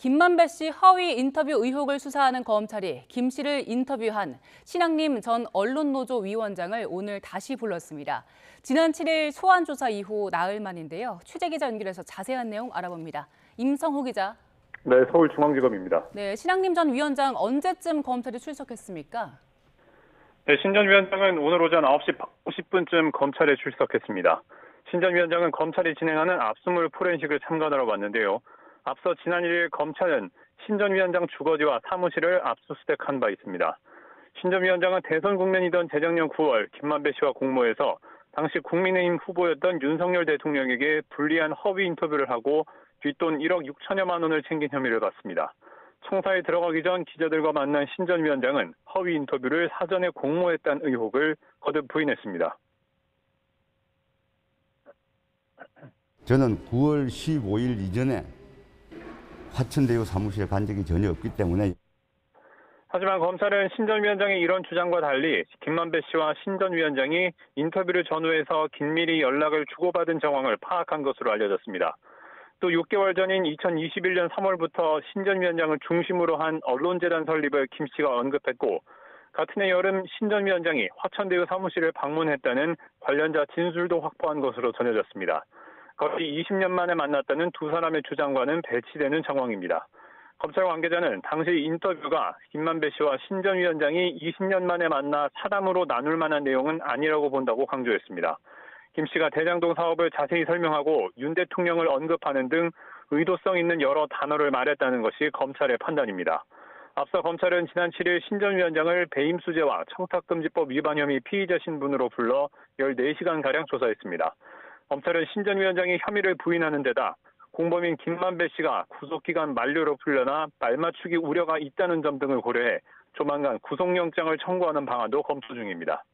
김만배 씨 허위 인터뷰 의혹을 수사하는 검찰이 김 씨를 인터뷰한 신앙림 전 언론노조 위원장을 오늘 다시 불렀습니다. 지난 7일 소환 조사 이후 나흘 만인데요. 취재기자 연결해서 자세한 내용 알아봅니다. 임성호 기자. 네, 서울중앙지검입니다. 네, 신앙림 전 위원장 언제쯤 검찰에 출석했습니까? 네, 신 전 위원장은 오늘 오전 9시 50분쯤 검찰에 출석했습니다. 신 전 위원장은 검찰이 진행하는 압수물 포렌식을 참관하러 왔는데요. 앞서 지난 1일 검찰은 신 전 위원장 주거지와 사무실을 압수수색한 바 있습니다. 신 전 위원장은 대선 국면이던 재작년 9월 김만배 씨와 공모해서 당시 국민의힘 후보였던 윤석열 대통령에게 불리한 허위 인터뷰를 하고 뒷돈 1억 6천여만 원을 챙긴 혐의를 받습니다. 청사에 들어가기 전 기자들과 만난 신 전 위원장은 허위 인터뷰를 사전에 공모했다는 의혹을 거듭 부인했습니다. 저는 9월 15일 이전에 화천대유 사무실에 간 적이 전혀 없기 때문에. 하지만 검찰은 신 전 위원장의 이런 주장과 달리 김만배 씨와 신 전 위원장이 인터뷰를 전후해서 긴밀히 연락을 주고받은 정황을 파악한 것으로 알려졌습니다. 또 6개월 전인 2021년 3월부터 신 전 위원장을 중심으로 한 언론재단 설립을 김 씨가 언급했고, 같은 해 여름 신 전 위원장이 화천대유 사무실을 방문했다는 관련자 진술도 확보한 것으로 전해졌습니다. 거의 20년 만에 만났다는 두 사람의 주장과는 배치되는 정황입니다. 검찰 관계자는 당시 인터뷰가 김만배 씨와 신 전 위원장이 20년 만에 만나 사담으로 나눌 만한 내용은 아니라고 본다고 강조했습니다. 김 씨가 대장동 사업을 자세히 설명하고 윤 대통령을 언급하는 등 의도성 있는 여러 단어를 말했다는 것이 검찰의 판단입니다. 앞서 검찰은 지난 7일 신 전 위원장을 배임수재와 청탁금지법 위반 혐의 피의자 신분으로 불러 14시간가량 조사했습니다. 검찰은 신 전 위원장이 혐의를 부인하는 데다 공범인 김만배 씨가 구속기간 만료로 풀려나 말맞추기 우려가 있다는 점 등을 고려해 조만간 구속영장을 청구하는 방안도 검토 중입니다.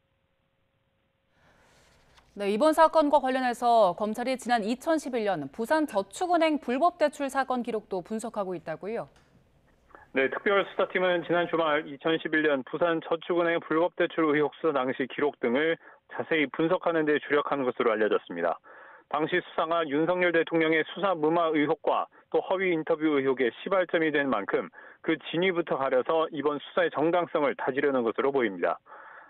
네, 이번 사건과 관련해서 검찰이 지난 2011년 부산저축은행 불법 대출 사건 기록도 분석하고 있다고요? 네, 특별수사팀은 지난 주말 2011년 부산저축은행 불법 대출 의혹 수사 당시 기록 등을 자세히 분석하는 데 주력한 것으로 알려졌습니다. 당시 수사가 윤석열 대통령의 수사 무마 의혹과 또 허위 인터뷰 의혹의 시발점이 된 만큼 그 진위부터 가려서 이번 수사의 정당성을 다지려는 것으로 보입니다.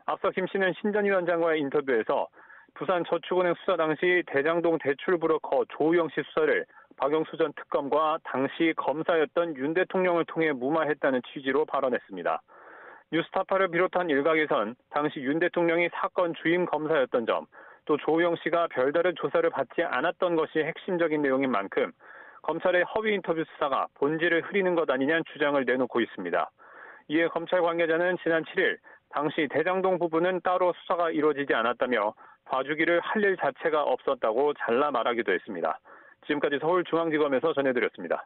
앞서 김 씨는 신 전 위원장과의 인터뷰에서 부산저축은행 수사 당시 대장동 대출 브로커 조우영 씨 수사를 박영수 전 특검과 당시 검사였던 윤 대통령을 통해 무마했다는 취지로 발언했습니다. 뉴스타파를 비롯한 일각에선 당시 윤 대통령이 사건 주임 검사였던 점, 또 조우영 씨가 별다른 조사를 받지 않았던 것이 핵심적인 내용인 만큼 검찰의 허위 인터뷰 수사가 본질을 흐리는 것 아니냐는 주장을 내놓고 있습니다. 이에 검찰 관계자는 지난 7일 당시 대장동 부분은 따로 수사가 이루어지지 않았다며 봐주기를 할 일 자체가 없었다고 잘라 말하기도 했습니다. 지금까지 서울중앙지검에서 전해드렸습니다.